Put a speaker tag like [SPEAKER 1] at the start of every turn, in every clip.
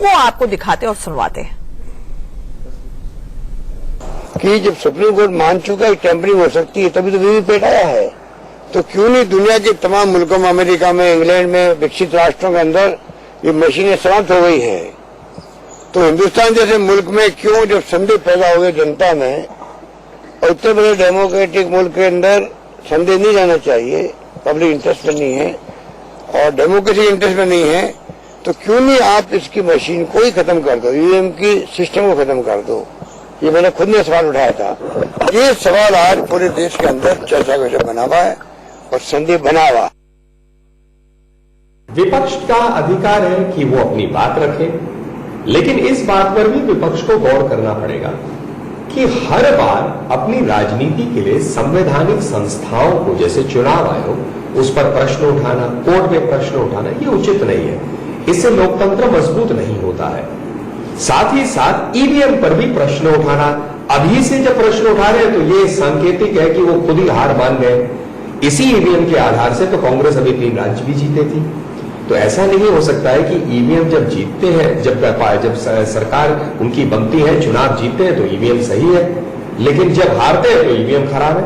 [SPEAKER 1] वो आपको दिखाते और सुनवाते हैं
[SPEAKER 2] कि जब सुप्रीम कोर्ट मान चुका है टेम्परिंग हो सकती है तभी तो वीवीपैट आया है, तो क्यों नहीं दुनिया के तमाम मुल्कों में, अमेरिका में, इंग्लैंड में, विकसित राष्ट्रों के अंदर ये मशीनें समाप्त हो गई हैं। तो हिंदुस्तान जैसे मुल्क में क्यों जब संदेह पैदा हो गए जनता में, और इतने बड़े डेमोक्रेटिक मुल्क के अंदर संदेह नहीं जाना चाहिए, पब्लिक इंटरेस्ट में नहीं है और डेमोक्रेसी इंटरेस्ट में नहीं है, तो क्यों नहीं आप इसकी मशीन को ही खत्म कर दो, ईवीएम की सिस्टम को खत्म कर दो। ये मैंने खुद ने सवाल उठाया था। ये सवाल आज पूरे देश के अंदर चर्चा का विषय बना हुआ है और संदेह बना हुआ।
[SPEAKER 3] विपक्ष का अधिकार है कि वो अपनी बात रखे, लेकिन इस बात पर भी विपक्ष को गौर करना पड़ेगा कि हर बार अपनी राजनीति के लिए संवैधानिक संस्थाओं को, जैसे चुनाव आयोग, उस पर प्रश्न उठाना, कोर्ट में प्रश्न उठाना, ये उचित नहीं है। इससे लोकतंत्र मजबूत नहीं होता है। साथ ही साथ ईवीएम पर भी प्रश्न उठाना, अभी से जब प्रश्न उठा रहे हैं तो ये सांकेतिक है कि वो खुद ही हार मान गए। इसी ईवीएम के आधार से तो कांग्रेस अभी 3 राज्य भी जीते थी। तो ऐसा नहीं हो सकता है कि ईवीएम जब जीतते हैं, जब सरकार उनकी बनती है, चुनाव जीतते हैं तो ईवीएम सही है, लेकिन जब हारते हैं तो ईवीएम खराब है।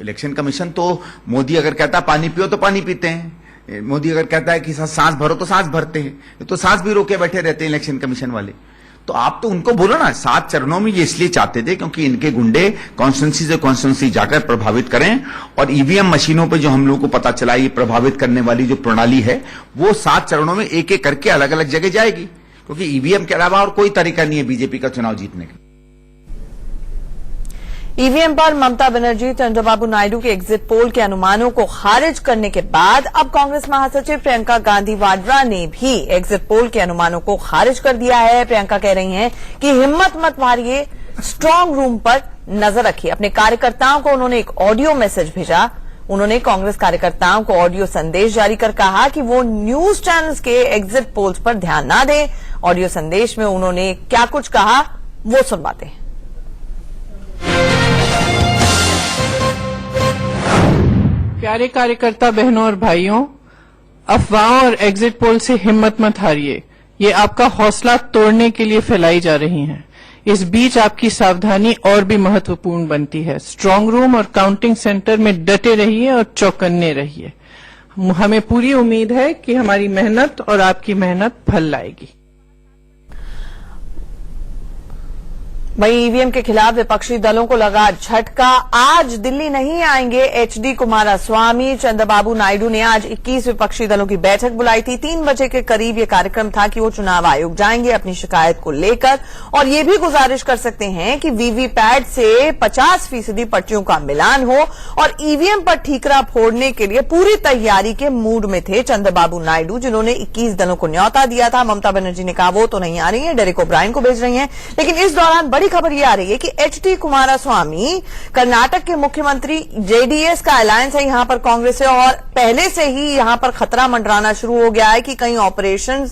[SPEAKER 4] इलेक्शन कमीशन तो मोदी अगर कहता है पानी पियो तो पानी पीते हैं, मोदी अगर कहता है कि सांस भरो तो सांस भरते हैं, तो सांस भी रोके बैठे रहते हैं इलेक्शन कमीशन वाले। तो आप तो उनको बोलो ना, 7 चरणों में ये इसलिए चाहते थे क्योंकि इनके गुंडे कॉन्स्टिट्यूंसी से कॉन्स्टिट्यूंसी जाकर प्रभावित करें, और ईवीएम मशीनों पे जो हम लोगों को पता चला ये प्रभावित करने वाली जो प्रणाली है वो 7 चरणों में एक एक करके अलग अलग जगह जाएगी, क्योंकि ईवीएम के अलावा और कोई तरीका नहीं है बीजेपी का चुनाव जीतने का।
[SPEAKER 1] ईवीएम पर ममता बनर्जी, चंद्रबाबू नायडू के एग्जिट पोल के अनुमानों को खारिज करने के बाद अब कांग्रेस महासचिव प्रियंका गांधी वाड्रा ने भी एग्जिट पोल के अनुमानों को खारिज कर दिया है। प्रियंका कह रही हैं कि हिम्मत मत हारिए, स्ट्रांग रूम पर नजर रखिए। अपने कार्यकर्ताओं को उन्होंने एक ऑडियो मैसेज भेजा। उन्होंने कांग्रेस कार्यकर्ताओं को ऑडियो संदेश जारी कर कहा कि वो न्यूज चैनल्स के एग्जिट पोल्स पर ध्यान न दें। ऑडियो संदेश में उन्होंने क्या कुछ कहा वो सुनवाते हैं।
[SPEAKER 5] प्यारे कार्यकर्ता बहनों और भाइयों, अफवाहों और एग्जिट पोल से हिम्मत मत हारिए। ये आपका हौसला तोड़ने के लिए फैलाई जा रही हैं। इस बीच आपकी सावधानी और भी महत्वपूर्ण बनती है। स्ट्रांग रूम और काउंटिंग सेंटर में डटे रहिए और चौकन्ने रहिए। हमें पूरी उम्मीद है कि हमारी मेहनत और आपकी मेहनत फल लाएगी।
[SPEAKER 1] वहीं ईवीएम के खिलाफ विपक्षी दलों को लगा झटका। आज दिल्ली नहीं आएंगे एचडी कुमारस्वामी। चंद्रबाबू नायडू ने आज 21 विपक्षी दलों की बैठक बुलाई थी। 3 बजे के करीब ये कार्यक्रम था कि वो चुनाव आयोग जाएंगे अपनी शिकायत को लेकर, और ये भी गुजारिश कर सकते हैं कि वीवीपैट से 50% पर्चियों का मिलान हो, और ईवीएम पर ठीकरा फोड़ने के लिए पूरी तैयारी के मूड में थे चंद्रबाबू नायडू, जिन्होंने 21 दलों को न्यौता दिया था। ममता बनर्जी ने कहा वो तो नहीं आ रही है, डेरेक ओब्रायन को भेज रही हैं। लेकिन इस दौरान बड़ी खबर यह आ रही है कि एचडी कुमारस्वामी, कर्नाटक के मुख्यमंत्री, जेडीएस का अलायंस है यहां पर कांग्रेस से, और पहले से ही यहां पर खतरा मंडराना शुरू हो गया है कि कहीं ऑपरेशन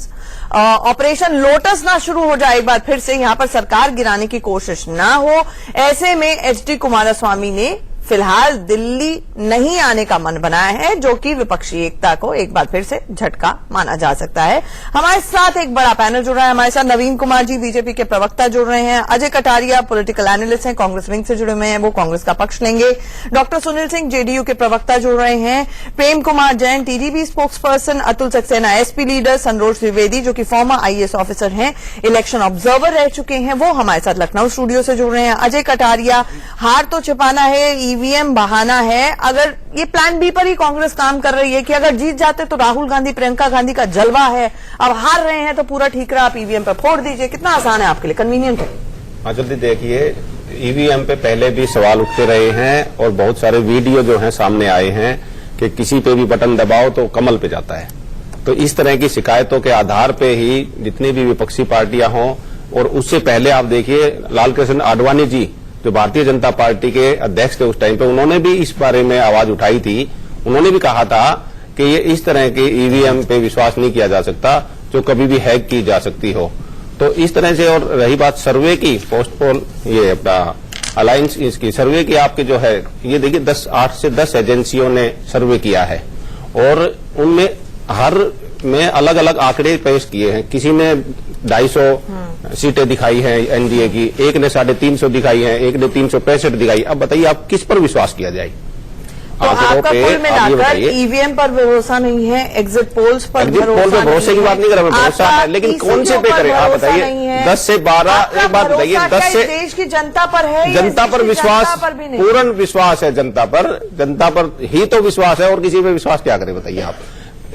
[SPEAKER 1] लोटस ना शुरू हो जाए, एक बार फिर से यहां पर सरकार गिराने की कोशिश ना हो। ऐसे में एचडी कुमारस्वामी ने फिलहाल दिल्ली नहीं आने का मन बनाया है, जो कि विपक्षी एकता को एक बार फिर से झटका माना जा सकता है। हमारे साथ एक बड़ा पैनल जुड़ रहा है। हमारे साथ नवीन कुमार जी, बीजेपी के प्रवक्ता, जुड़ रहे हैं। अजय कटारिया, पॉलिटिकल एनालिस्ट हैं, कांग्रेस विंग से जुड़े हुए हैं, वो कांग्रेस का पक्ष लेंगे। डॉक्टर सुनील सिंह, जेडीयू के प्रवक्ता, जुड़ रहे हैं। Prem Kumar Jain, TDP spokesperson. Atul Saxena, SP leader. Santosh Dwivedi, जो कि फॉर्मर आईएएस ऑफिसर हैं, इलेक्शन ऑब्जर्वर रह चुके हैं, वो हमारे साथ लखनऊ स्टूडियो से जुड़ रहे हैं। अजय कटारिया, हार तो छिपाना है, ईवीएम बहाना है। अगर ये प्लान बी पर ही कांग्रेस काम कर रही है कि अगर जीत जाते तो राहुल गांधी, प्रियंका गांधी का जलवा है, अब हार रहे हैं तो पूरा ठीकरा आप ईवीएम पर फोड़ दीजिए, कितना आसान है आपके लिए, कन्वीनियंट है?
[SPEAKER 6] हाँ, जल्दी देखिए, ईवीएम पे पहले भी सवाल उठते रहे हैं और बहुत सारे वीडियो जो हैं सामने आए हैं कि किसी पे भी बटन दबाओ तो कमल पे जाता है। तो इस तरह की शिकायतों के आधार पे ही जितनी भी विपक्षी पार्टियां हों, और उससे पहले आप देखिए लाल कृष्ण आडवाणी जी जो भारतीय जनता पार्टी के अध्यक्ष थे उस टाइम पे, उन्होंने भी इस बारे में आवाज उठाई थी। उन्होंने भी कहा था कि ये इस तरह के ईवीएम पे विश्वास नहीं किया जा सकता जो कभी भी हैक की जा सकती हो। तो इस तरह से, और रही बात सर्वे की, पोस्ट पोल ये अपना अलायंस इसकी सर्वे की, आपके जो है ये देखिए 8 से 10 एजेंसियों ने सर्वे किया है, और उनमें हर में अलग अलग आंकड़े पेश किए हैं। किसी ने 250 सीटें दिखाई हैं एनडीए की, एक ने 350 दिखाई हैं, एक ने 365 दिखाई। अब बताइए आप किस पर विश्वास किया जाए?
[SPEAKER 1] तो आपका कुल मिलाकर ईवीएम पर भरोसा नहीं है, एग्जिट पोल्स पर
[SPEAKER 6] भरोसे की बात नहीं कर रहा मैं, भरोसा है, लेकिन कौन से पे करें आप बताइए? 10 से 12 एक बात बताइए, 10 से
[SPEAKER 1] देश की जनता पर है,
[SPEAKER 6] जनता पर विश्वास, पूर्ण विश्वास है जनता पर ही तो विश्वास है, और किसी पे विश्वास क्या करें बताइए आप?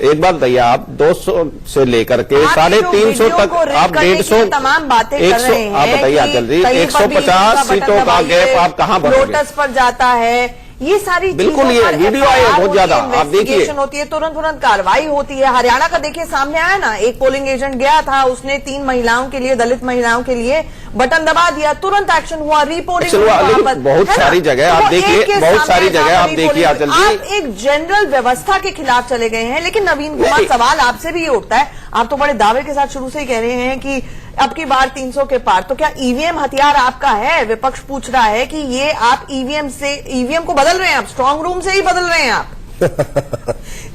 [SPEAKER 6] एक बात बताइए, आप 200 से लेकर के 350 तक आप 150
[SPEAKER 1] तमाम बातें कर रहे हैं,
[SPEAKER 6] आप बताइए आंचल जी, 150 सीटों का गैप आप कहां भरोगे?
[SPEAKER 1] लोटस पर जाता है, ये सारी
[SPEAKER 6] बिल्कुल, ये वीडियो आए बहुत ज्यादा, आप देखिए
[SPEAKER 1] होती है, तुरंत कार्रवाई होती है। हरियाणा का देखिए सामने आया ना, एक पोलिंग एजेंट गया था, उसने 3 महिलाओं के लिए, दलित महिलाओं के लिए बटन दबा दिया, तुरंत एक्शन हुआ, रिपोर्टिंग
[SPEAKER 6] बहुत सारी जगह आप देखिए, बहुत सारी जगह आप देखिए आंचल जी,
[SPEAKER 1] आप एक जनरल व्यवस्था के खिलाफ चले गए हैं। लेकिन नवीन कुमार, सवाल आपसे भी ये उठता है, आप तो बड़े दावे के साथ शुरू से ही कह रहे हैं कि अब की बार 300 के पार, तो क्या ईवीएम हथियार आपका है? विपक्ष पूछ रहा है कि ये आप ईवीएम को बदल रहे हैं, आप स्ट्रांग रूम से ही बदल रहे हैं आप।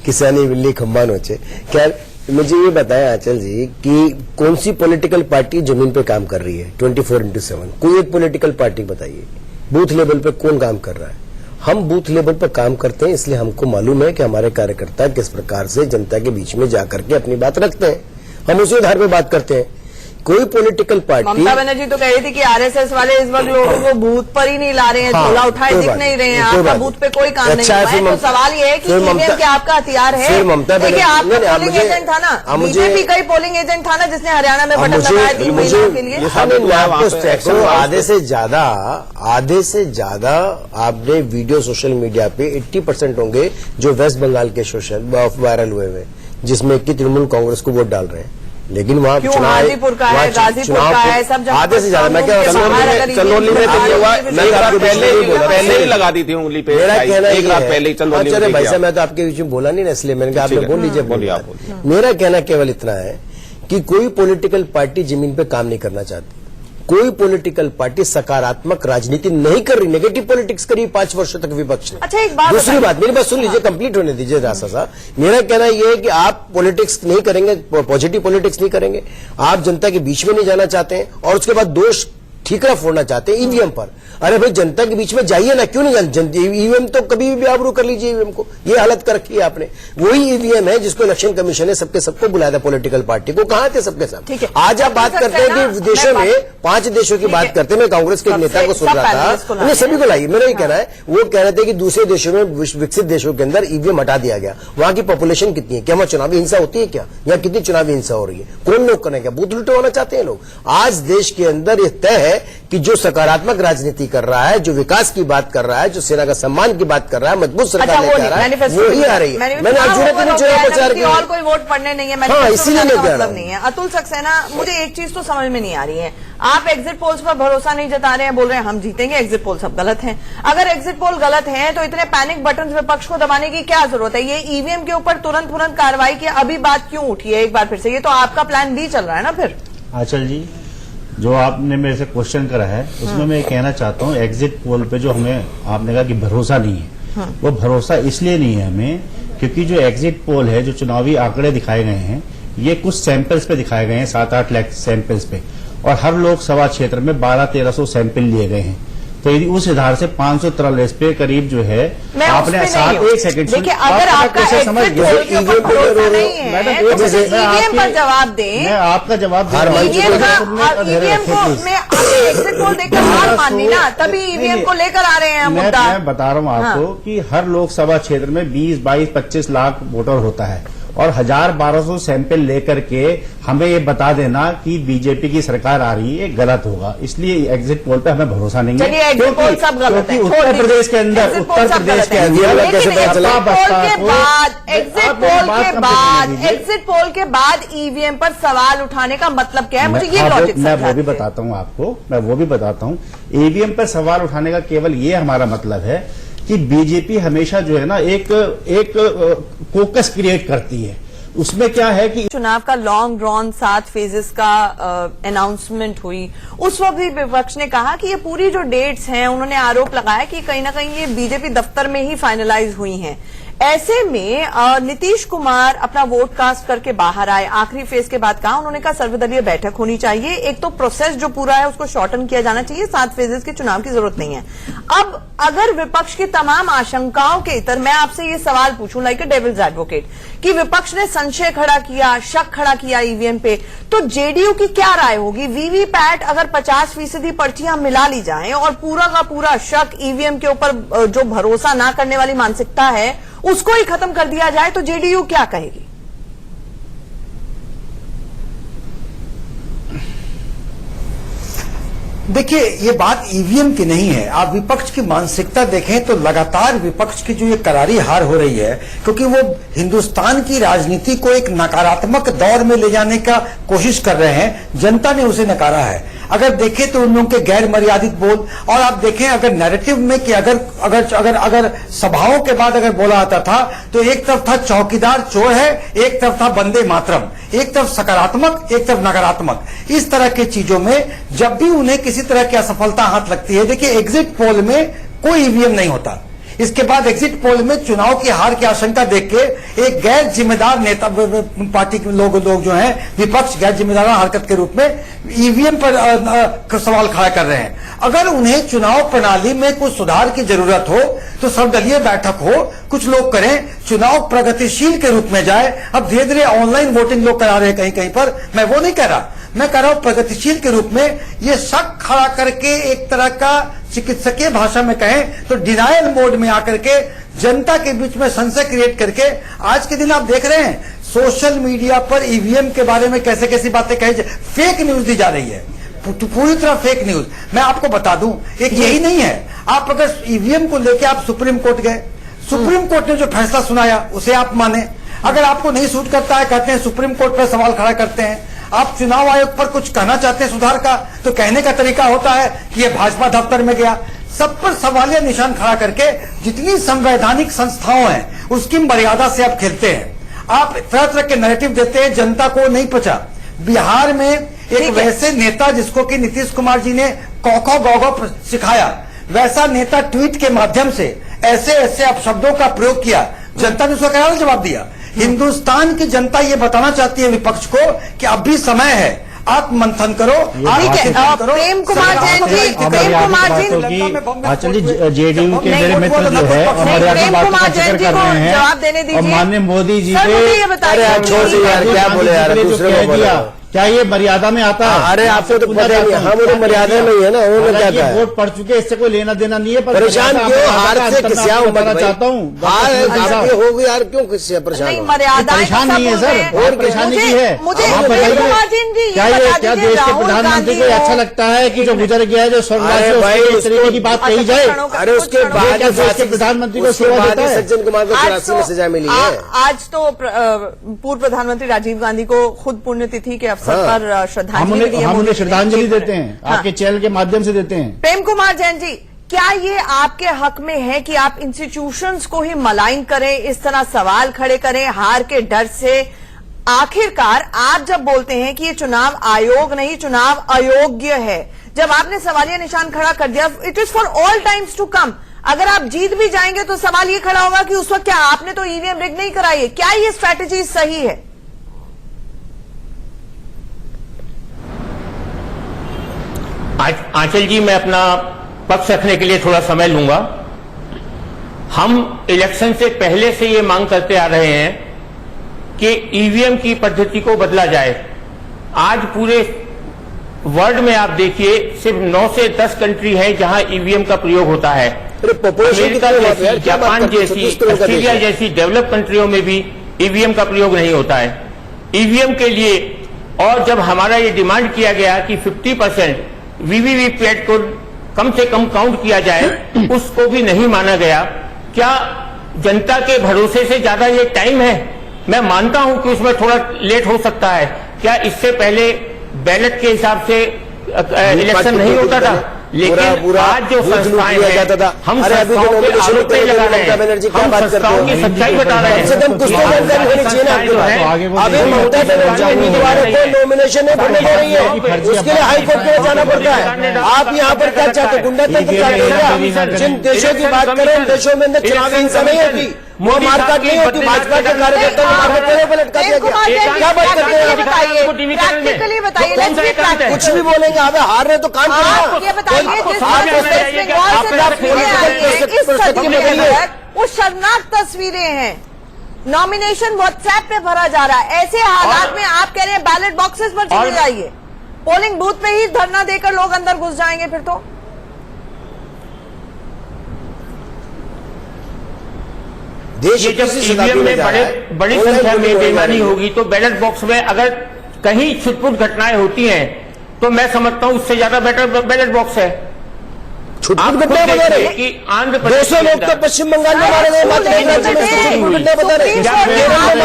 [SPEAKER 7] किसानी बिल्ली खंबा नोचे। क्या मुझे ये बताया आंचल जी कि कौन सी पॉलिटिकल पार्टी जमीन पे काम कर रही है 24/7? कोई एक पॉलिटिकल पार्टी बताइए, बूथ लेवल पे कौन काम कर रहा है? हम बूथ लेवल पर काम करते हैं, इसलिए हमको मालूम है कि हमारे कार्यकर्ता किस प्रकार से जनता के बीच में जाकर के अपनी बात रखते हैं, हम उसी आधार पर बात करते हैं। कोई पॉलिटिकल पार्टी,
[SPEAKER 1] ममता बनर्जी तो कह रही थी कि आरएसएस वाले इस वक्त लोगों को बूथ पर ही नहीं ला रहे हैं, झोला उठाए दिख नहीं रहे हैं, आपका बूथ पे कोई काम नहीं हुआ है। तो सवाल ये है कि ईवीएम क्या आपका हथियार है? देखिए, आपका पोलिंग एजेंट था ना, बीजेपी का ही पोलिंग एजेंट था ना जिसने हरियाणा में बटन लगाया 3 महिलाओं के लिए।
[SPEAKER 7] आधे से ज्यादा आपने वीडियो सोशल मीडिया पे 80% होंगे जो वेस्ट बंगाल के सोशल वायरल हुए हैं, जिसमें कि तृणमूल कांग्रेस को वोट डाल रहे हैं। लेकिन वहाँ
[SPEAKER 1] हाजीपुर का है, गाजीपुर का है, सब जगह
[SPEAKER 7] आधे से ज्यादा। मैं क्या
[SPEAKER 6] चंदौली में तो ये हुआ, पहले ही लगा दी थी उंगली पे,
[SPEAKER 7] मेरा कहना
[SPEAKER 6] एक रात पहले ही चंदौली में।
[SPEAKER 7] भाई साहब, मैं तो आपके बीच में बोला नहीं ना, इसलिए मैंने कहा आपने बोल लीजिए।
[SPEAKER 6] बोलिए आप।
[SPEAKER 7] मेरा कहना केवल इतना है कि कोई पॉलिटिकल पार्टी जमीन पे काम नहीं करना चाहती, कोई पॉलिटिकल पार्टी सकारात्मक राजनीति नहीं कर रही, नेगेटिव पॉलिटिक्स करी 5 वर्षों तक विपक्ष ने।
[SPEAKER 1] अच्छा, एक बात,
[SPEAKER 7] दूसरी बात, मेरी बात सुन लीजिए, कंप्लीट होने दीजिए रासा साहब। मेरा कहना यह है कि आप पॉलिटिक्स नहीं करेंगे, पॉजिटिव पॉलिटिक्स नहीं करेंगे, आप जनता के बीच में नहीं जाना चाहते हैं, और उसके बाद दोष ठीकरा फोड़ना चाहते हैं ईवीएम पर। अरे भाई, जनता के बीच में जाइए ना, क्यों नहीं जानते? ईवीएम तो कभी भी आबरू कर लीजिए ईवीएम को, ये हालत कर रखी है आपने। वही ईवीएम है जिसको इलेक्शन कमीशन ने सबको बुलाया था, पॉलिटिकल पार्टी को। कहां थे सबके साथ? आज आप बात करते हैं कि देशों में 5 देशों की बात करते हैं। मैं कांग्रेस के नेता को सुन रहा था, उन्हें सभी को लाइए, मेरा ही कहना है, वो कह रहे थे कि दूसरे देशों में, विकसित देशों के अंदर ईवीएम हटा दिया गया। वहां की पॉपुलेशन कितनी है? क्या वहां चुनावी हिंसा होती है? क्या यहाँ कितनी चुनावी हिंसा हो रही है? कौन लोग करेंगे? बूथ लुटवाना चाहते हैं लोग। आज देश के अंदर यह तय है कि जो सकारात्मक राजनीति कर रहा है, जो विकास की बात कर रहा है, जो सेना का सम्मान की बात कर रहा है, मजबूत सरकार लेकर आ रहा है, वो ही आ रही है। मैंने आज चुनाव प्रचार किया,
[SPEAKER 1] और कोई वोट पड़ने नहीं है,
[SPEAKER 7] इसीलिए
[SPEAKER 1] मतलब नहीं है। अतुल सक्सेना, मुझे एक चीज तो समझ में नहीं आ रही है, आप एग्जिट पोल्स पर भरोसा नहीं जता रहे हैं, बोल रहे हैं हम जीतेंगे, एग्जिट पोल सब गलत हैं। अगर एग्जिट पोल गलत हैं तो इतने पैनिक बटन विपक्ष को दबाने की क्या जरूरत है? ये ईवीएम के ऊपर तुरंत कार्रवाई की अभी बात क्यों उठी है एक बार फिर से? ये तो आपका प्लान बी चल रहा है ना फिर।
[SPEAKER 8] आंचल जी, जो आपने मेरे से क्वेश्चन करा है उसमें मैं कहना चाहता हूँ, एग्जिट पोल पे जो हमें आपने कहा कि भरोसा नहीं है, वो भरोसा इसलिए नहीं है हमें क्योंकि जो एग्जिट पोल है, जो चुनावी आंकड़े दिखाए गए हैं, ये कुछ सैंपल्स पे दिखाए गए हैं, 7-8 लाख सैंपल्स पे, और हर लोकसभा क्षेत्र में 1200-1300 सैंपल लिए गए हैं। तो यदि उस आधार से 543 पे करीब जो है, आपने एक सेकंड
[SPEAKER 1] देखिए, अगर आपका समझ ईवीएम पर जवाब दें,
[SPEAKER 8] मैं आपका जवाब
[SPEAKER 1] ईवीएम को मैं एग्जिट पोल देखकर हार मानी ना, तभी ईवीएम को लेकर आ रहे हैं मुद्दा।
[SPEAKER 8] मैं बता रहा हूँ आपको कि हर लोकसभा क्षेत्र में 20, 22, 25 लाख वोटर होता है, और 1000-1200 सैंपल लेकर के हमें ये बता देना कि बीजेपी की सरकार आ रही है, गलत होगा। इसलिए एग्जिट पोल पे हमें भरोसा नहीं है, क्योंकि उत्तर प्रदेश के अंदर
[SPEAKER 1] एग्जिट पोल के बाद ईवीएम पर सवाल उठाने का मतलब क्या है? मुझे ये लॉजिक
[SPEAKER 8] मैं वो भी बताता हूँ आपको, ईवीएम पर सवाल उठाने का केवल ये हमारा मतलब है कि बीजेपी हमेशा जो है ना एक फोकस क्रिएट करती है। उसमें क्या है कि
[SPEAKER 1] चुनाव का लॉन्ग ड्रॉन 7 फेजेस का अनाउंसमेंट हुई, उस वक्त भी विपक्ष ने कहा कि ये पूरी जो डेट्स हैं, उन्होंने आरोप लगाया कि कहीं ना कहीं ये बीजेपी दफ्तर में ही फाइनलाइज हुई हैं। ऐसे में नीतीश कुमार अपना वोट कास्ट करके बाहर आए, आखिरी फेज के बाद कहा, उन्होंने कहा सर्वदलीय बैठक होनी चाहिए, एक तो प्रोसेस जो पूरा है उसको शॉर्टन किया जाना चाहिए, 7 फेजेस के चुनाव की जरूरत नहीं है। अब अगर विपक्ष की तमाम आशंकाओं के इतर मैं आपसे ये सवाल पूछूं लाइक ए डेविल्स एडवोकेट कि विपक्ष ने संशय खड़ा किया, शक खड़ा किया ईवीएम पे, तो जेडीयू की क्या राय होगी? वीवीपैट अगर 50% पर्चियां मिला ली जाएं और पूरा का पूरा शक ईवीएम के ऊपर जो भरोसा ना करने वाली मानसिकता है उसको ही खत्म कर दिया जाए तो जेडीयू क्या कहेगी?
[SPEAKER 9] देखिए, ये बात ईवीएम की नहीं है। आप विपक्ष की मानसिकता देखें तो लगातार विपक्ष की जो ये करारी हार हो रही है, क्योंकि वो हिंदुस्तान की राजनीति को एक नकारात्मक दौर में ले जाने का कोशिश कर रहे हैं। जनता ने उसे नकारा है। अगर देखें तो उन लोगों के गैर मर्यादित बोल, और आप देखें अगर नैरेटिव में कि अगर सभाओं के बाद अगर बोला आता था तो एक तरफ था चौकीदार चोर है, एक तरफ था वंदे मातरम, एक तरफ सकारात्मक, एक तरफ नकारात्मक। इस तरह की चीजों में जब भी उन्हें किसी तरह की असफलता हाथ लगती है, देखिए एग्जिट पोल में कोई ईवीएम नहीं होता। इसके बाद एग्जिट पोल में चुनाव की हार की आशंका देख के एक गैर जिम्मेदार नेता पार्टी के लोग जो हैं, विपक्ष गैर जिम्मेदार हरकत के रूप में ईवीएम पर सवाल खड़ा कर रहे हैं। अगर उन्हें चुनाव प्रणाली में कुछ सुधार की जरूरत हो तो सर्वदलीय बैठक हो, कुछ लोग करें, चुनाव प्रगतिशील के रूप में जाए। अब धीरे धीरे ऑनलाइन वोटिंग लोग करा रहे हैं कहीं कहीं पर, मैं वो नहीं कह रहा, मैं कह रहा हूं प्रगतिशील के रूप में ये शक खड़ा करके एक तरह का चिकित्सकीय भाषा में कहें तो डिनायल मोड में आकर के जनता के बीच में संशय क्रिएट करके, आज के दिन आप देख रहे हैं सोशल मीडिया पर ईवीएम के बारे में कैसे कैसी बातें कही, फेक न्यूज दी जा रही है, पूरी तरह फेक न्यूज। मैं आपको बता दूं, एक यही नहीं है, आप अगर ईवीएम को लेकर आप सुप्रीम कोर्ट गए, सुप्रीम कोर्ट ने जो फैसला सुनाया उसे आप माने, अगर आपको नहीं सूट करता है कहते हैं सुप्रीम कोर्ट पर सवाल खड़ा करते हैं। आप चुनाव आयोग पर कुछ कहना चाहते हैं सुधार का तो कहने का तरीका होता है कि ये भाजपा दफ्तर में गया। सब पर सवालिया निशान खड़ा करके जितनी संवैधानिक संस्थाओं हैं उसकी मर्यादा से आप खेलते हैं। आप तरह तरह के नैरेटिव देते हैं, जनता को नहीं पचा। बिहार में एक वैसे नेता जिसको कि नीतीश कुमार जी ने कौखो गौगो सिखाया, वैसा नेता ट्वीट के माध्यम से ऐसे ऐसे अपशब्दों का प्रयोग किया, जनता ने उसका करारा जवाब दिया। हिंदुस्तान की जनता ये बताना चाहती है विपक्ष को कि अब भी समय है, आप मंथन करो।
[SPEAKER 1] प्रेम कुमार जैन जी, प्रेम कुमार जी,
[SPEAKER 8] जेडीयू के मेरे मित्र जो है
[SPEAKER 1] प्रेम कुमार जैन जी को जवाब देने दीजिए।
[SPEAKER 8] माननीय मोदी जी
[SPEAKER 1] सर मुझे ये बताइए,
[SPEAKER 7] क्या बोले यार, दूसरे को बोलो।
[SPEAKER 8] क्या ये मर्यादा में आता है?
[SPEAKER 7] अरे आपको तो पता नहीं, हम उन्हें मर्यादा में ही है ना, उन्होंने क्या कहा?
[SPEAKER 8] वोट पड़ चुके, इससे कोई लेना देना नहीं है।
[SPEAKER 7] परेशान क्यों? हार से किसिया
[SPEAKER 8] बताना चाहता हूँ,
[SPEAKER 7] हार हो गई यार, क्यों किससे परेशान?
[SPEAKER 1] मर्यादा
[SPEAKER 8] परेशान नहीं है सर, और परेशानी की है।
[SPEAKER 1] मुझे
[SPEAKER 8] क्या देश के प्रधानमंत्री को अच्छा लगता है कि जो गुजर गया है, जो स्वर्गवासी इस तरीके की बात कही जाए?
[SPEAKER 7] अरे उसके बाद
[SPEAKER 8] देश के प्रधानमंत्री को सेवा देता है।
[SPEAKER 7] सज्जन कुमार को 84 में सजा मिली है।
[SPEAKER 1] आज तो पूर्व प्रधानमंत्री राजीव गांधी को खुद पुण्यतिथि के अवसर पर श्रद्धांजलि
[SPEAKER 8] हम उन्हें श्रद्धांजलि देते हैं, आपके चैनल के माध्यम से देते हैं।
[SPEAKER 1] प्रेम कुमार जैन जी, क्या ये आपके हक में है कि आप इंस्टीट्यूशंस को ही मलाइन करें, इस तरह सवाल खड़े करें हार के डर से? आखिरकार आप जब बोलते हैं कि ये चुनाव आयोग नहीं, चुनाव अयोग्य है, जब आपने सवालिया निशान खड़ा कर दिया, it is for all times to come. अगर आप जीत भी जाएंगे तो सवाल ये खड़ा होगा कि उस वक्त क्या आपने तो ईवीएम रिग नहीं कराई है? क्या ये स्ट्रैटेजी सही है?
[SPEAKER 10] आंचल जी, मैं अपना पक्ष रखने के लिए थोड़ा समय लूंगा। हम इलेक्शन से पहले से ये मांग करते आ रहे हैं कि ईवीएम की पद्धति को बदला जाए। आज पूरे वर्ल्ड में आप देखिए सिर्फ 9 से 10 कंट्री हैं जहां ईवीएम का प्रयोग होता है। अमेरिका जैसी, जापान जैसी, ऑस्ट्रेलिया जैसी डेवलप कंट्रियों में भी ईवीएम का प्रयोग नहीं होता है। ईवीएम के लिए और जब हमारा ये डिमांड किया गया कि 50% वीवीपैट को कम से कम काउंट किया जाए, उसको भी नहीं माना गया। क्या जनता के भरोसे से ज्यादा ये टाइम है? मैं मानता हूं कि उसमें थोड़ा लेट हो सकता है। क्या इससे पहले बैलेट के हिसाब से इलेक्शन नहीं होता था? लेकिन आज जो संस्थाएं हैं, हम संस्थाओं के आरोप नहीं लगा रहे हैं, हम संस्थाओं की सच्चाई बता रहे हैं।
[SPEAKER 7] कम कुछ तो जानकारी होनी चाहिए ना आपके पास। अभी ममता बनर्जी उम्मीदवारों को नॉमिनेशन नहीं भरने दे रही है, उसके लिए हाई कोर्ट में जाना पड़ता है। आप यहाँ पर क्या चाहते हैं? गुंडातंत्र चाहते हैं? जिन देशों की बात करें, उन देशों में अंदर चुनावी हिंसा नहीं होती,
[SPEAKER 10] मोदी साहब
[SPEAKER 7] मारकाट
[SPEAKER 10] की
[SPEAKER 7] नहीं होती, भाजपा के कार्यकर्ता को मारकर पेड़ों पर लटका दिया गया। क्या बात करते हैं?
[SPEAKER 1] प्रैक्टिकली बताइए,
[SPEAKER 10] कौन सा एकांत है?
[SPEAKER 7] कुछ भी बोलेंगे, हमें हार रहे तो काम
[SPEAKER 1] आप ये बताइए, जिस
[SPEAKER 10] आपको
[SPEAKER 1] तरह
[SPEAKER 10] समझ में
[SPEAKER 1] से
[SPEAKER 10] नहीं
[SPEAKER 1] वेस्ट
[SPEAKER 10] आई है कि
[SPEAKER 1] बंगाल से
[SPEAKER 10] आप
[SPEAKER 1] तस्वीरें आई हैं, इस सदी के
[SPEAKER 7] बताइए।
[SPEAKER 1] अंदर वो शर्मनाक तस्वीरें हैं। नॉमिनेशन व्हाट्सएप पे भरा जा रहा है। ऐसे हालात में आप कह रहे हैं बैलेट बॉक्सेस पर चले जाइए, पोलिंग बूथ पे ही धरना देकर लोग अंदर घुस जाएंगे फिर तो।
[SPEAKER 7] देश
[SPEAKER 10] ये जब ईवीएम में बड़ी संख्या में बेईमानी होगी तो बैलेट बॉक्स में अगर कहीं छुटपुट घटनाएं होती हैं तो मैं समझता हूं उससे ज्यादा बेटर बैलेट बॉक्स है।
[SPEAKER 7] छुटपुट घटना बता रहे
[SPEAKER 10] कि आंध्र प्रदेश
[SPEAKER 7] 200 लोग तो पश्चिम बंगाल में मारे गए, मध्य प्रदेश में छुटपुट घटना बता रहे हैं। केरल में मारे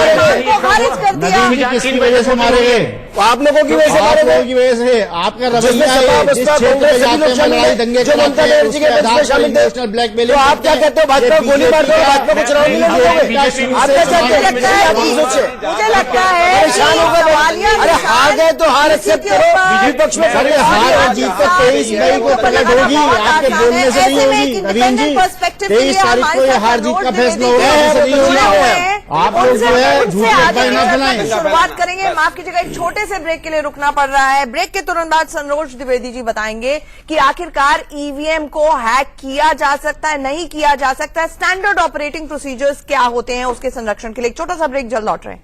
[SPEAKER 7] गए,
[SPEAKER 1] खारिज कर दिया।
[SPEAKER 8] किसकी वजह से मारे गए?
[SPEAKER 7] आप लोगों की वजह से मारे
[SPEAKER 8] आप लोगों
[SPEAKER 7] गए।
[SPEAKER 8] की वजह से आपका
[SPEAKER 7] जिसमें
[SPEAKER 8] रवैया
[SPEAKER 7] सपा
[SPEAKER 8] है, जिस
[SPEAKER 7] बसपा
[SPEAKER 8] क्षेत्र में
[SPEAKER 7] कांग्रेस सभी
[SPEAKER 8] जाते
[SPEAKER 7] लोग
[SPEAKER 8] हैं
[SPEAKER 7] शामिल
[SPEAKER 8] लड़ाई
[SPEAKER 7] हैं,
[SPEAKER 8] दंगे
[SPEAKER 7] जो ममता
[SPEAKER 8] कराते हैं,
[SPEAKER 7] बनर्जी के
[SPEAKER 8] उसके
[SPEAKER 7] पक्ष में
[SPEAKER 8] आधार
[SPEAKER 7] शामिल
[SPEAKER 8] पर
[SPEAKER 7] थे।
[SPEAKER 8] नेशनल ब्लैकमेलिंग
[SPEAKER 7] तो आप क्या कहते हो? भाजपा को गोली मार दो, भाजपा को चुनाव नहीं लड़ने दोगे? आप क्या चाहते हैं? आप ही सोचे।
[SPEAKER 1] मुझे लगता है
[SPEAKER 7] परेशान हो गए। अरे हार गए तो हार एक्सेप्ट करो, विपक्ष में
[SPEAKER 8] अरे हार और जीत तो 23 मई को प्रकट होगी, आपके बोलने से नहीं होगी। नवीन जी, 23 तारीख को ये हार जीत का फैसला होगा, ऐसे नहीं होगा। आप लोग जो है झूठी अफवाहें ना फैलाएं।
[SPEAKER 1] शुरुआत करेंगे, माफ कीजिएगा, एक छोटे से ब्रेक के लिए रुकना पड़ रहा है। ब्रेक के तुरंत बाद सरोज द्विवेदी जी बताएंगे कि आखिरकार ईवीएम को हैक किया जा सकता है, नहीं किया जा सकता है, स्टैंडर्ड ऑपरेटिंग प्रोसीजर्स क्या होते हैं उसके संरक्षण के लिए। एक छोटा सा ब्रेक, जल्द लौट रहे हैं।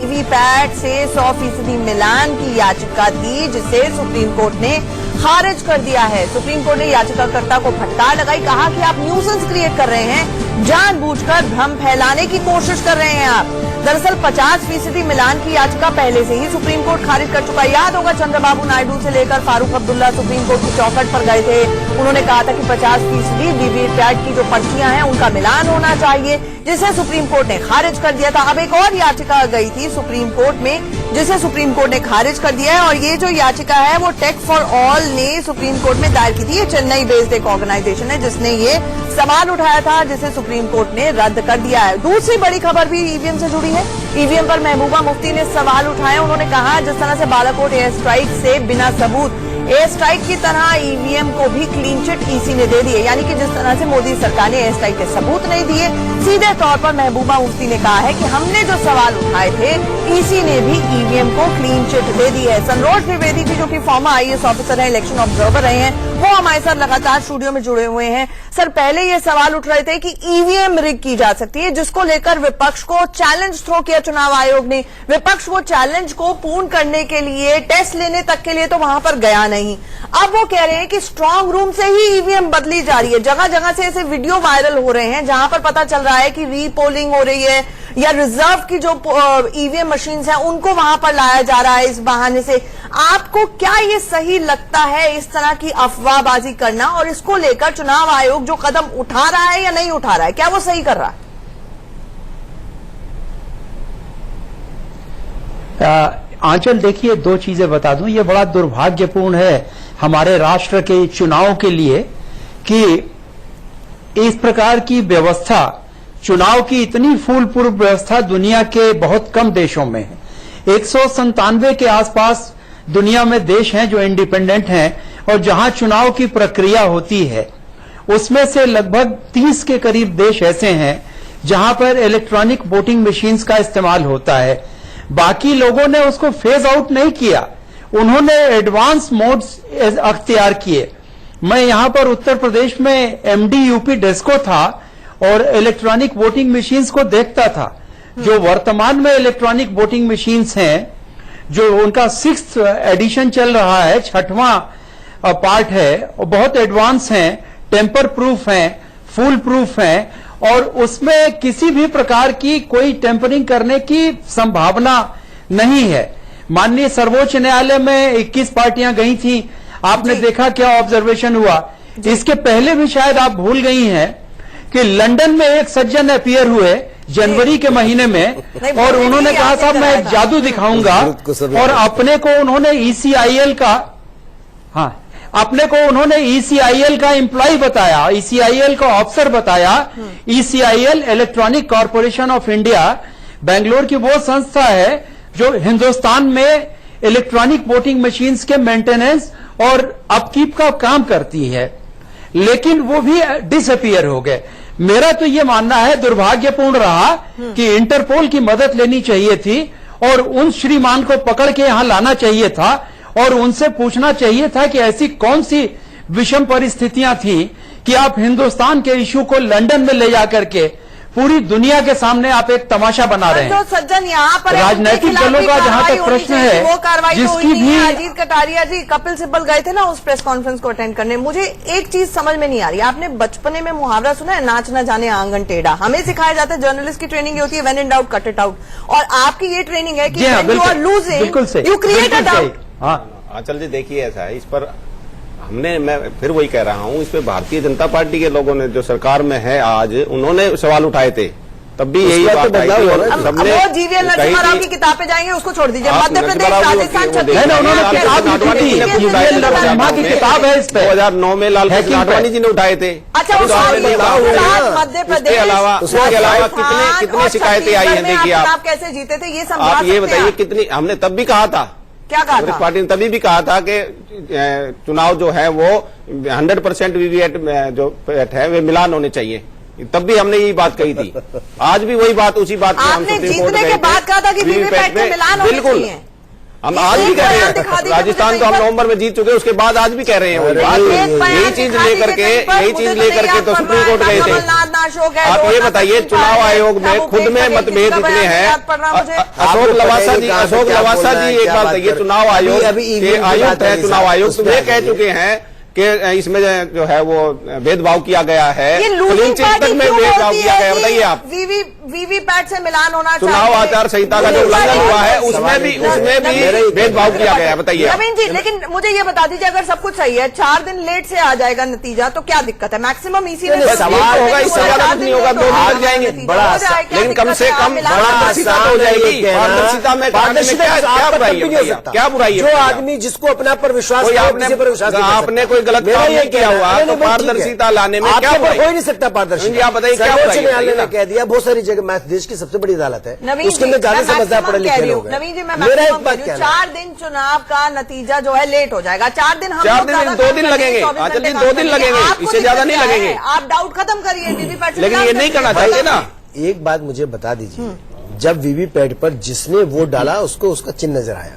[SPEAKER 1] वीवीपैट से 100% मिलान की याचिका थी जिसे सुप्रीम कोर्ट ने खारिज कर दिया है। सुप्रीम कोर्ट ने याचिकाकर्ता को फटकार लगाई, कहा कि आप न्यूसेंस क्रिएट कर रहे हैं, जानबूझकर भ्रम फैलाने की कोशिश कर रहे हैं आप। दरअसल 50% मिलान की याचिका पहले से ही सुप्रीम कोर्ट खारिज कर चुका है। याद होगा चंद्रबाबू नायडू से लेकर फारूक अब्दुल्ला सुप्रीम कोर्ट की चौखट पर गए थे। उन्होंने कहा था कि 50% वीवीपैट की जो पर्चियां हैं उनका मिलान होना चाहिए, जिसे सुप्रीम कोर्ट ने खारिज कर दिया था। अब एक और याचिका गई थी सुप्रीम कोर्ट में जिसे सुप्रीम कोर्ट ने खारिज कर दिया है, और ये जो याचिका है वो टेक फॉर ऑल ने सुप्रीम कोर्ट में दायर की थी। ये चेन्नई बेस्ड एक ऑर्गेनाइजेशन है जिसने ये सवाल उठाया था, जिसे सुप्रीम कोर्ट ने रद्द कर दिया है। दूसरी बड़ी खबर भी ईवीएम से जुड़ी है। ईवीएम पर महबूबा मुफ्ती ने सवाल उठाए। उन्होंने कहा जिस तरह से बालाकोट एयर स्ट्राइक से बिना सबूत एयर स्ट्राइक की तरह ईवीएम को भी क्लीन चिट ईसी ने दे दिए, यानी कि जिस तरह से मोदी सरकार ने एयर स्ट्राइक के सबूत नहीं दिए, सीधे तौर पर महबूबा मुफ्ती ने कहा है कि हमने जो सवाल उठाए थे ईसी ने भी ईवीएम को क्लीन चिट दे दी है। सरोज द्विवेदी जी जो कि फॉर्मर आईएएस ऑफिसर है, इलेक्शन ऑब्जर्वर रहे हैं, वो हमारे साथ लगातार स्टूडियो में जुड़े हुए हैं। सर, पहले ये सवाल उठ रहे थे कि ईवीएम रिग की जा सकती है, जिसको लेकर विपक्ष को चैलेंज थ्रो किया चुनाव आयोग ने। विपक्ष वो चैलेंज को पूर्ण करने के लिए, टेस्ट लेने तक के लिए तो वहां पर गया नहीं। अब वो कह रहे हैं कि स्ट्रांग रूम से ही ईवीएम बदली जा रही है। जगह जगह से ऐसे वीडियो वायरल हो रहे हैं जहां पर पता चल रहा है कि रीपोलिंग हो रही है या रिजर्व की जो ईवीएम मशीन्स हैं उनको वहां पर लाया जा रहा है इस बहाने से। आपको क्या ये सही लगता है इस तरह की अफवाहबाजी करना, और इसको लेकर चुनाव आयोग जो कदम उठा रहा है या नहीं उठा रहा है, क्या वो सही कर रहा है?
[SPEAKER 11] आंचल, देखिए, दो चीजें बता दूं। ये बड़ा दुर्भाग्यपूर्ण है हमारे राष्ट्र के चुनाव के लिए कि इस प्रकार की व्यवस्था, चुनाव की इतनी फूलपूर्व व्यवस्था दुनिया के बहुत कम देशों में है। 197 के आसपास दुनिया में देश हैं जो इंडिपेंडेंट हैं और जहां चुनाव की प्रक्रिया होती है, उसमें से लगभग 30 के करीब देश ऐसे हैं जहां पर इलेक्ट्रॉनिक वोटिंग मशीन्स का इस्तेमाल होता है। बाकी लोगों ने उसको फेज आउट नहीं किया, उन्होंने एडवांस मोड्स अख्तियार किए। मैं यहां पर उत्तर प्रदेश में एमडी यूपी डेस्को था और इलेक्ट्रॉनिक वोटिंग मशीन्स को देखता था। जो वर्तमान में इलेक्ट्रॉनिक वोटिंग मशीन्स हैं, जो उनका 6th एडिशन चल रहा है, 6वां पार्ट है, और बहुत एडवांस हैं, टेम्पर प्रूफ हैं, फुल प्रूफ हैं, और उसमें किसी भी प्रकार की कोई टेम्परिंग करने की संभावना नहीं है। माननीय सर्वोच्च न्यायालय में 21 पार्टियां गई थी, आपने देखा क्या ऑब्जर्वेशन हुआ। इसके पहले भी शायद आप भूल गई हैं कि लंदन में एक सज्जन अपीयर हुए जनवरी के महीने में, और उन्होंने कहा साहब मैं जादू दिखाऊंगा, और अपने को उन्होंने ईसीआईएल का, हाँ, अपने को उन्होंने ईसीआईएल का एम्प्लॉय बताया, ईसीआईएल का ऑफिसर बताया। ECIL electronic corporation of India Bangalore की वो संस्था है जो हिंदुस्तान में इलेक्ट्रॉनिक वोटिंग मशीन्स के मेंटेनेंस और अपकीप का काम करती है, लेकिन वो भी डिसअपीयर हो गए। मेरा तो ये मानना है दुर्भाग्यपूर्ण रहा कि इंटरपोल की मदद लेनी चाहिए थी और उन श्रीमान को पकड़ के यहां लाना चाहिए था और उनसे पूछना चाहिए था कि ऐसी कौन सी विषम परिस्थितियां थी कि आप हिंदुस्तान के इश्यू को लंदन में ले जाकर के पूरी दुनिया के सामने आप एक तमाशा बना रहे हैं।
[SPEAKER 1] सज्जन यहाँ पर
[SPEAKER 11] राजनैतिक दलों का जहां तक प्रश्न है,
[SPEAKER 1] वो कार्रवाई
[SPEAKER 11] जिसकी भी
[SPEAKER 1] अजीत कटारिया जी कपिल सिब्बल गए थे ना उस प्रेस कॉन्फ्रेंस को अटेंड करने। मुझे एक चीज समझ में नहीं आ रही, आपने बचपने में मुहावरा सुना है, नाच न जाने आंगन टेढ़ा। हमें सिखाया जाता है, जर्नलिस्ट की ट्रेनिंग ये होती है, when in doubt cut it out, और आपकी ये ट्रेनिंग है कि you are losing you create a doubt.
[SPEAKER 6] Aanchal ji देखिए, ऐसा है, इस पर मैं फिर वही कह रहा हूं, इस पे भारतीय जनता पार्टी के लोगों ने जो सरकार में है आज, उन्होंने सवाल उठाए थे, तब भी यही बात आई थी और सबने
[SPEAKER 1] वो जीवीएल नरसिम्हा राव की किताब पे जाएंगे, उसको छोड़ दीजिए। मध्य प्रदेश, राजस्थान,
[SPEAKER 11] छत्तीसगढ़ उन्होंने किताब जीवीएल नरसिम्हा की किताब है इस पे,
[SPEAKER 6] 2009 में लाल कृष्ण आडवाणी जी ने उठाए थे।
[SPEAKER 1] अच्छा, मध्य प्रदेश,
[SPEAKER 6] उसके अलावा कितनी शिकायतें आई हैं, देखिए
[SPEAKER 1] आप कैसे जीते थे ये समझा,
[SPEAKER 6] आप ये बताइए कितनी। हमने तब भी कहा था,
[SPEAKER 1] क्या कहा
[SPEAKER 6] कांग्रेस पार्टी ने तभी भी कहा था कि चुनाव जो है वो 100% वीवीपैट जो है वे मिलान होने चाहिए, तब भी हमने यही बात कही थी। आज भी वही बात, उसी बात पे हम सुप्रीम कोर्ट गए थे,
[SPEAKER 1] बाद कहा था कि वीवीपैट में मिलान होने
[SPEAKER 6] बिल्कुल
[SPEAKER 1] चाहिए।
[SPEAKER 6] हम आज भी कह रहे हैं, राजस्थान तो हम नवंबर में जीत चुके, उसके बाद आज भी कह रहे हैं वही बात। यही चीज लेकर के तो सुप्रीम कोर्ट गए थे। आप ये बताइए, चुनाव आयोग में खुद में मतभेद इतने हैं। अशोक लवासा जी एक बात बताइए, चुनाव आयोग के आयुक्त है, चुनाव आयुक्त तो वे कह चुके हैं कि इसमें जो है वो भेदभाव किया गया है, क्लीन चिट तक में भेदभाव किया गया। बताइए आप,
[SPEAKER 1] वीवीपैट से मिलान होना चाहिए,
[SPEAKER 6] चुनाव आचार संहिता का जो उल्लंघन हुआ है उसमें भी भेदभाव किया गया है। बताइए
[SPEAKER 1] नवीन जी, लेकिन मुझे ये बता दीजिए, अगर सब कुछ सही है, 4 दिन लेट से आ जाएगा नतीजा, तो क्या दिक्कत है? मैक्सिमम इसी में
[SPEAKER 6] सवाल होगा, इससे ज्यादा कुछ नहीं होगा, 2 दिन लग जाएंगे, लेकिन कम से कम पारदर्शिता तो हो जाएगी। पारदर्शिता में क्या बुराई है?
[SPEAKER 7] जो आदमी जिसको अपना पर विश्वास,
[SPEAKER 6] आपने कोई गलत काम नहीं किया हुआ तो पारदर्शिता लाने में क्या बुराई?
[SPEAKER 7] हो ही नहीं सकता पारदर्शिता।
[SPEAKER 6] आप बताइए क्या बुराई?
[SPEAKER 7] न्यायालय ने कह दिया, बहुत सारी जगह, देश की सबसे बड़ी अदालत है, उसके अंदर ज्यादा समझदार पढ़े लिखे लोग हैं।
[SPEAKER 1] नवीन जी, मैं बात 4 दिन चुनाव का नतीजा जो है लेट हो जाएगा। 4 दिन,
[SPEAKER 6] 2 दिन लगेंगे, आंचल जी 2 दिन लगेंगे, इससे ज्यादा नहीं लगेंगे।
[SPEAKER 1] आप डाउट खत्म करिए वीवीपैट,
[SPEAKER 6] लेकिन ये नहीं करना चाहिए ना।
[SPEAKER 7] एक बात मुझे बता दीजिए, जब वीवीपैट पर जिसने वोट डाला उसको उसका चिन्ह नजर आया,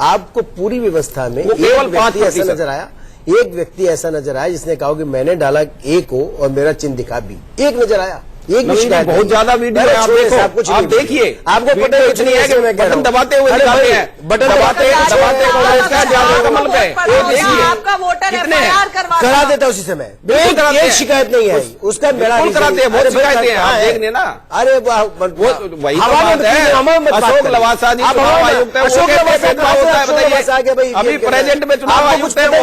[SPEAKER 7] आपको पूरी व्यवस्था में
[SPEAKER 6] केवल 5%
[SPEAKER 7] ऐसा नजर आया, एक व्यक्ति ऐसा नजर आया जिसने कहा कि मैंने डाला ए को और मेरा चिन्ह दिखा बी, एक नजर आया। एक
[SPEAKER 6] बहुत ज्यादा वीडियो है, आप देखो, आप देखिए,
[SPEAKER 7] आपको पता
[SPEAKER 6] कुछ नहीं है कि बटन दबाते हुए दिखाते हैं, बटन दबाते कांग्रेस का जादू कमल पे, देखिए
[SPEAKER 1] आपका वोटर
[SPEAKER 6] कितने
[SPEAKER 7] करा देता उसी समय, एक शिकायत नहीं है उसका,
[SPEAKER 6] बिल्कुल कराते हैं, बहुत शिकायतें हैं, आप देख लेना।
[SPEAKER 7] अरे
[SPEAKER 6] वही बात है, अशोक लवासा जी चुनाव आयुक्त है, वो कहते हैं भेदभाव होता है। बताइए, अभी प्रेजेंट में चुनाव आयुक्त है, वो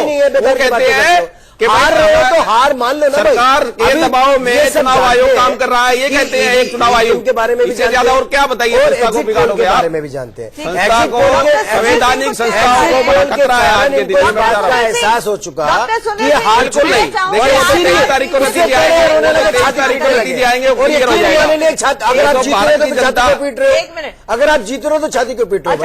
[SPEAKER 6] कहते हैं कि
[SPEAKER 7] हार रहे हो तो हार मान लो ना,
[SPEAKER 6] सरकार के दबाव में चुनाव आयोग काम कर रहा है, ये कहते हैं एक चुनाव आयोग
[SPEAKER 7] के बारे में भी
[SPEAKER 6] इससे ज्यादा और क्या बताइए? संस्था को बिगाड़ोगे,
[SPEAKER 7] के बारे में भी जानते हैं,
[SPEAKER 6] संस्था को, संवैधानिक संस्थाओं को बड़ा खतरा है आज के दिन में।
[SPEAKER 7] एहसास हो चुका कि हार
[SPEAKER 6] बिल्कुल नहीं। देखिए 23 तारीख को नतीजे आएंगे, 23 तारीख को नतीजे आएंगे, वो क्लियर हो जाएगा।
[SPEAKER 7] अगर आप जीत रहे हो तो छाती को पीट रहे हो, अगर आप जीत रहे हो तो छाती को पीट रहे हो,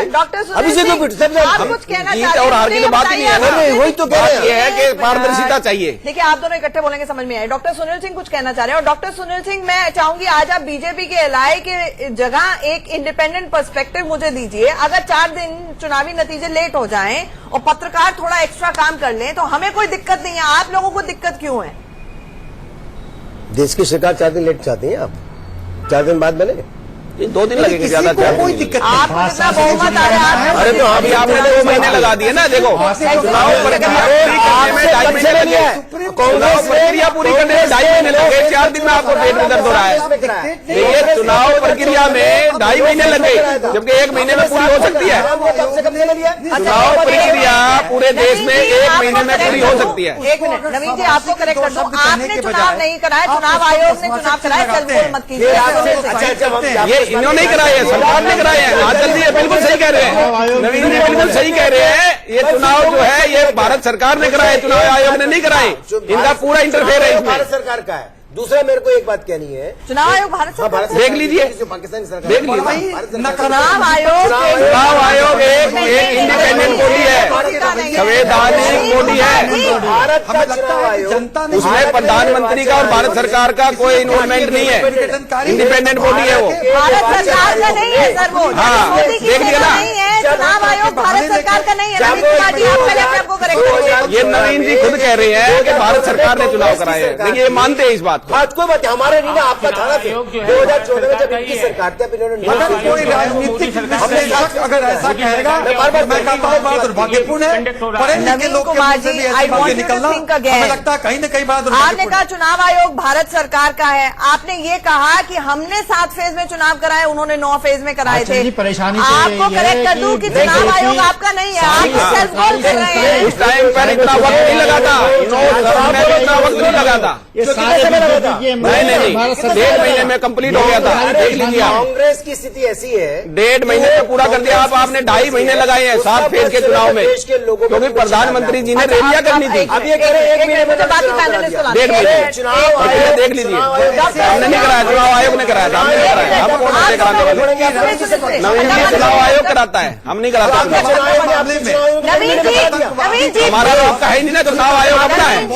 [SPEAKER 7] अभी से क्यों पीट?
[SPEAKER 6] जीत और हार की बात ही नहीं है ना,
[SPEAKER 7] वही तो कह रहे हैं,
[SPEAKER 6] ये है कि पारदर्शिता चाहिए।
[SPEAKER 1] देखिए, आप दोनों इकट्ठे बोलेंगे समझ में आए। डॉक्टर सुनील सिंह कुछ कहना चाह रहे हैं, और डॉक्टर सुनील सिंह, मैं चाहूंगी आज आप बीजेपी के एलआई के जगह एक इंडिपेंडेंट पर्सपेक्टिव मुझे दीजिए। अगर 4 दिन चुनावी नतीजे लेट हो जाएं और पत्रकार थोड़ा एक्स्ट्रा काम कर लें तो हमें कोई दिक्कत नहीं है, आप लोगों को दिक्कत क्यों है?
[SPEAKER 7] देश की सरकार 4 दिन लेट चाहती है, आप 4 दिन बाद बने,
[SPEAKER 6] 2 दिन लगेंगे, ज्यादा
[SPEAKER 9] कोई दिक्कत नहीं।
[SPEAKER 1] आप कितना बहुमत आ रहा है?
[SPEAKER 6] अरे तो अभी आपने 2 महीने लगा दिए ना। देखो, चुनाव प्रक्रिया पूरी करने में 2.5 महीने लगे, चुनाव प्रक्रिया पूरी करने में 2.5 महीने लगे, 4 दिन में आपको पेट में दर्द हो रहा है। देखिए, चुनाव प्रक्रिया में 2.5 महीने लगे, जबकि 1 महीने में पूरी हो सकती है। चुनाव प्रक्रिया पूरे देश में 1 महीने में पूरी हो सकती है।
[SPEAKER 1] 1 मिनट नवीन जी, आपको करेक्ट कर दो, आपने चुनाव नहीं कराया, चुनाव आयोग ने चुनाव कराया, कल बोल मत कीजिए।
[SPEAKER 6] ये इन्होंने कराए हैं, सरकार ने कराए हैं। आंचल जी बिल्कुल सही कह रहे हैं, नवीन जी बिल्कुल सही कह रहे हैं। ये चुनाव जो है ये भारत सरकार ने कराए, चुनाव आयोग ने नहीं कराए, इनका पूरा इंटरफेयर है इसमें।
[SPEAKER 7] भारत सरकार का है, दूसरा मेरे को एक बात कहनी है,
[SPEAKER 1] चुनाव आयोग भारत सरकार का-
[SPEAKER 6] देख लीजिए,
[SPEAKER 7] जो पाकिस्तानी सरकार
[SPEAKER 6] देख लीजिए।
[SPEAKER 1] चुनाव आयोग
[SPEAKER 6] चुनाव आयोग एक इंडिपेंडेंट बॉडी है, संवैधानिक बॉडी है।
[SPEAKER 7] भारत का चुनाव आयोग,
[SPEAKER 6] उसमें प्रधानमंत्री का और भारत सरकार का कोई इन्वॉल्वमेंट नहीं है, इंडिपेंडेंट बॉडी है वो।
[SPEAKER 1] भारत सरकार का नहीं है सर, वो
[SPEAKER 6] हाँ,
[SPEAKER 1] मोदी की
[SPEAKER 6] देख लिया
[SPEAKER 1] सेना
[SPEAKER 6] ना।
[SPEAKER 1] नहीं है। चुनाव आयोग भारत सरकार का नहीं है। नवीन कुमार जी, आप पहले अपने आप को करेक्ट करिए।
[SPEAKER 6] ये नवीन जी खुद कह रहे हैं कि भारत सरकार ने चुनाव कराए हैं, लेकिन ये मानते हैं इस बात को।
[SPEAKER 7] बात कोई बात है, हमारे नहीं ना, आपका था ना। 2014 में जब इनकी सरकार थी,
[SPEAKER 9] अगर कोई राजनीतिक विश्लेषक अगर ऐसा कहेगा, मैं कहता हूँ बड़ा दुर्भाग्यपूर्ण है। पढ़े लिखे
[SPEAKER 1] नवीन
[SPEAKER 9] लोग के
[SPEAKER 1] कुमार
[SPEAKER 9] मुंह से
[SPEAKER 1] जी,
[SPEAKER 9] भी
[SPEAKER 1] I
[SPEAKER 9] ऐसी
[SPEAKER 1] want
[SPEAKER 9] बातें
[SPEAKER 1] you to
[SPEAKER 9] निकलना
[SPEAKER 1] think again.
[SPEAKER 9] हमें लगता है कहीं न कहीं बड़ा
[SPEAKER 1] आपने
[SPEAKER 9] दुर्भाग्यपूर्ण
[SPEAKER 1] कहा
[SPEAKER 9] है।
[SPEAKER 1] चुनाव आयोग भारत सरकार का है, आपने ये कहा कि हमने 7 फेज में चुनाव कराए, उन्होंने 9 फेज में कराए
[SPEAKER 11] अच्छा
[SPEAKER 1] थे।
[SPEAKER 11] जी, परेशानी तो
[SPEAKER 1] आपको
[SPEAKER 11] ये है
[SPEAKER 1] करेक्ट कर
[SPEAKER 11] कि
[SPEAKER 1] दूं कि
[SPEAKER 11] देखिए
[SPEAKER 1] चुनाव आयोग
[SPEAKER 11] कि
[SPEAKER 1] आपका नहीं है, आप सेल्फ गोल कर रहे हैं।
[SPEAKER 6] उस टाइम पर इतना वक्त नहीं लगा था, इतना वक्त नहीं लगा था।
[SPEAKER 11] ये
[SPEAKER 7] जो
[SPEAKER 11] सारे
[SPEAKER 7] कितने समय लगा था?
[SPEAKER 6] नहीं, 1.5 महीने में कंप्लीट हो गया था। देख लीजिए आप,
[SPEAKER 7] कांग्रेस की स्थिति ऐसी है,
[SPEAKER 6] 1.5 महीने में पूरा कर दिया। आपने 2.5 महीने लगाए हैं 7 फेज के चुनाव में,
[SPEAKER 7] देश के लोगों को
[SPEAKER 6] क्योंकि प्रधानमंत्री जी ने
[SPEAKER 1] अच्छा,
[SPEAKER 6] रैलियां करनी थी।
[SPEAKER 7] अब ये कह रहे हैं 1 महीने में
[SPEAKER 1] बाकी पैनलिस्ट को लाना।
[SPEAKER 6] 1.5 महीने
[SPEAKER 7] चुनाव
[SPEAKER 6] पहले
[SPEAKER 7] आयोग
[SPEAKER 6] देख लीजिए,
[SPEAKER 7] चुनाव आयोग
[SPEAKER 6] हमने नहीं कराया, चुनाव आयोग ने कराया था, हमने नहीं कराया। हम कौन से कराने वाले? नवीन जी चुनाव आयोग कराता है, हम नहीं कराते चुनाव।
[SPEAKER 1] नवीन जी,
[SPEAKER 6] हमारा तो आपका है नहीं ना, चुनाव आयोग अपना है, वो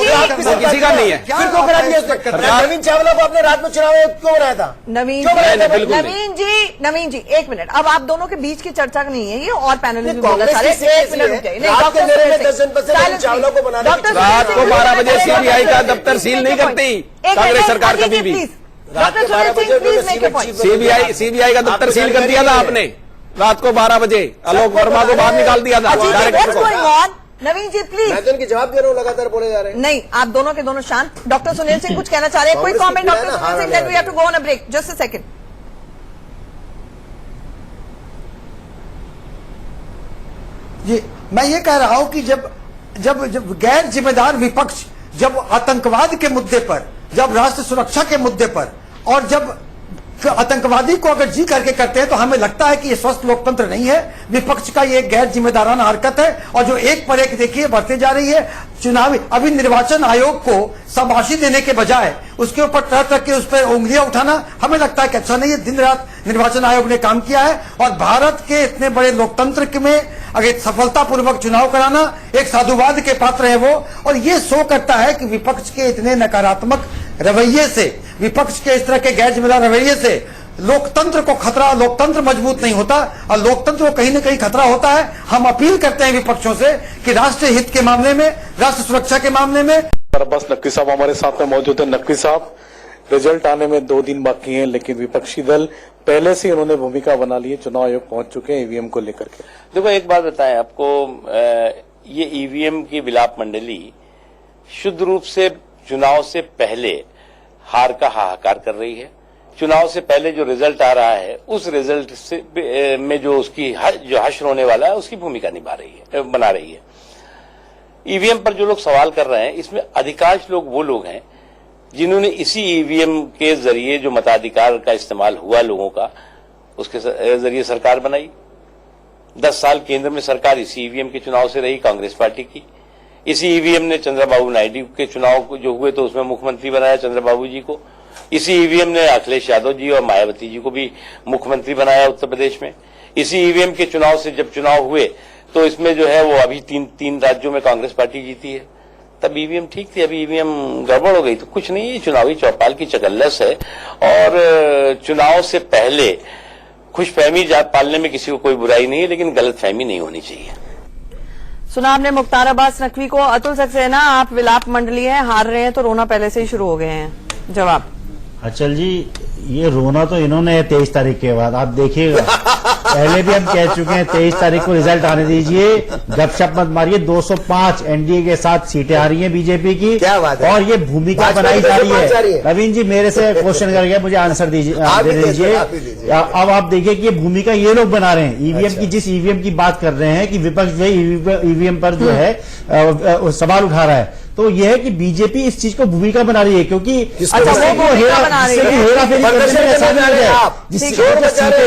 [SPEAKER 6] किसी का नहीं है।
[SPEAKER 7] फिर क्यों करा दिया उसने? नवीन चावला को अपने रात में चुनाव आयोग क्यों बनाया था?
[SPEAKER 1] नवीन
[SPEAKER 6] बिल्कुल
[SPEAKER 1] नवीन जी, 1 मिनट। अब आप दोनों के बीच की चर्चा नहीं है ये, और पैनलिस्ट भी बोला
[SPEAKER 7] कांग्रेस
[SPEAKER 1] सारे।
[SPEAKER 7] की स्थिति
[SPEAKER 1] 1 मिनट
[SPEAKER 7] ऐसी
[SPEAKER 1] रुक
[SPEAKER 7] है,
[SPEAKER 1] जाइए।
[SPEAKER 7] रात के मेरे में 10 जनपद से नवीन चावला को बनाने की
[SPEAKER 6] रात को 12 बजे सीबीआई का दफ्तर सील नहीं करती कांग्रेस सरकार कभी भी।
[SPEAKER 1] Doctor Sunil Singh, please make a point.
[SPEAKER 6] CBI का दफ्तर सील कर दिया था आपने रात को 12 बजे। आलोक वर्मा को बाहर निकाल दिया था डायरेक्टर को।
[SPEAKER 1] नवीन जी प्लीज।
[SPEAKER 7] मैं तो उनके जवाब दे रहा हूँ, लगातार बोले जा रहे हैं।
[SPEAKER 1] नहीं, आप दोनों के दोनों शांत। डॉक्टर सुनील सिंह कुछ कहना चाह रहे हैं, कोई comment? Doctor Sunil Singh, then we have to go on a break, just a second.
[SPEAKER 9] ये मैं ये कह रहा हूं कि जब गैर जिम्मेदार विपक्ष जब आतंकवाद के मुद्दे पर, जब राष्ट्र सुरक्षा के मुद्दे पर, और जब आतंकवादी को अगर जी करके करते हैं, तो हमें लगता है कि ये स्वस्थ लोकतंत्र नहीं है। विपक्ष का ये गैर जिम्मेदाराना हरकत है, और जो एक पर एक देखिए बढ़ते जा रही है। चुनावी अभी निर्वाचन आयोग को शाबाशी देने के बजाय उसके ऊपर तरह तरह के उस पर उंगलियां उठाना हमें लगता है कि अच्छा नहीं है। दिन रात निर्वाचन आयोग ने काम किया है, और भारत के इतने बड़े लोकतंत्र में अगर सफलतापूर्वक चुनाव कराना एक साधुवाद के पात्र है वो। और ये शो करता है कि विपक्ष के इतने नकारात्मक रवैये से, विपक्ष के इस तरह के गैर जिम्मेदार रवैये से लोकतंत्र को खतरा, लोकतंत्र मजबूत नहीं होता, और लोकतंत्र को कहीं न कहीं खतरा होता है। हम अपील करते हैं विपक्षों से कि राष्ट्रीय हित के मामले में, राष्ट्र सुरक्षा के मामले में।
[SPEAKER 12] बस नकवी साहब हमारे साथ में मौजूद है। नकवी साहब, रिजल्ट आने में 2 दिन बाकी हैं, लेकिन विपक्षी दल पहले से उन्होंने भूमिका बना ली है, चुनाव आयोग पहुंच चुके हैं ईवीएम को लेकर के।
[SPEAKER 13] देखो एक बात बताएं आपको, ये ईवीएम की विलाप मंडली शुद्ध रूप से चुनाव से पहले हार का हाहाकार कर रही है। चुनाव से पहले जो रिजल्ट आ रहा है, उस रिजल्ट से में जो उसकी जो हश्र होने वाला है, उसकी भूमिका बना रही है। ईवीएम पर जो लोग सवाल कर रहे हैं, इसमें अधिकांश लोग वो लोग हैं जिन्होंने इसी ईवीएम के जरिए जो मताधिकार का इस्तेमाल हुआ लोगों का, उसके जरिए सरकार बनाई। 10 साल केंद्र में सरकार इसी ईवीएम के चुनाव से रही, कांग्रेस पार्टी की। इसी ईवीएम ने चंद्रबाबू नायडू के चुनाव जो हुए तो उसमें मुख्यमंत्री बनाया चंद्रबाबू जी को। इसी ईवीएम ने अखिलेश यादव जी और मायावती जी को भी मुख्यमंत्री बनाया उत्तर प्रदेश में। इसी ईवीएम के चुनाव से जब चुनाव हुए तो इसमें जो है वो अभी तीन राज्यों में कांग्रेस पार्टी जीती है। तब ईवीएम ठीक थी, अभी ईवीएम गड़बड़ हो गई तो कुछ नहीं, चुनावी चौपाल की चकल्लस है। और चुनाव से पहले खुशफहमी पालने में किसी को कोई बुराई नहीं है, लेकिन गलतफहमी नहीं होनी चाहिए।
[SPEAKER 1] सुना आपने मुख्तार अब्बास नकवी को। अतुल सक्सेना, आप विलाप मंडली हैं, हार रहे हैं तो रोना पहले से ही शुरू हो गए हैं, जवाब?
[SPEAKER 8] अचल जी, ये रोना तो इन्होंने 23 तारीख के बाद, आप देखिएगा। पहले भी हम कह चुके हैं 23 तारीख को रिजल्ट आने दीजिए, गपशप मत मारिए। 205 एनडीए के साथ सीटें आ रही हैं बीजेपी की,
[SPEAKER 7] क्या बात है?
[SPEAKER 8] और ये भूमिका बनाई जा रही है। नवीन जी मेरे से क्वेश्चन करके मुझे आंसर दे दीजिए। अब आप देखिए कि ये भूमिका ये लोग बना रहे हैं। ईवीएम की, जिस ईवीएम की बात कर रहे हैं कि विपक्ष जो ईवीएम पर जो है सवाल उठा रहा है, तो यह है कि बीजेपी इस चीज को भूमिका बना रही है, क्योंकि हेराफेरी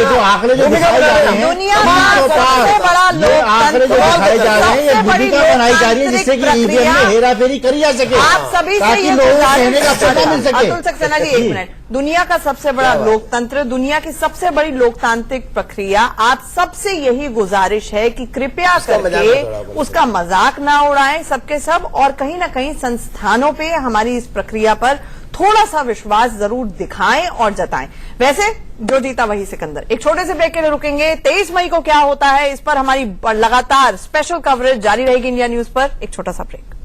[SPEAKER 8] जो आंकड़े जो दिखाए जा रहे हैं,
[SPEAKER 1] दुनिया सबसे बड़ा
[SPEAKER 7] ये आंकड़े जो दिखाए जा रहे हैं, ये भूमिका बनाई जा रही है जिससे कि ईवीएम में हेराफेरी करी जा सके,
[SPEAKER 1] आप सभी से
[SPEAKER 7] ताकि
[SPEAKER 1] ये
[SPEAKER 7] लोगों को
[SPEAKER 1] गुजारिश
[SPEAKER 7] कहने का पता मिल सके।
[SPEAKER 1] अतुल सक्सेना जी, एक मिनट। दुनिया का सबसे बड़ा लोकतंत्र, दुनिया की सबसे बड़ी लोकतांत्रिक प्रक्रिया, आप सबसे यही गुजारिश है कि कृपया करके उसका मजाक ना उड़ाएं सबके सब, और कहीं ना कहीं संस्थानों पे हमारी इस प्रक्रिया पर थोड़ा सा विश्वास जरूर दिखाएं और जताएं। वैसे जो जीता वही सिकंदर। एक छोटे से ब्रेक के लिए रुकेंगे। 23 मई को क्या होता है, इस पर हमारी लगातार स्पेशल कवरेज जारी रहेगी इंडिया न्यूज पर। एक छोटा सा ब्रेक।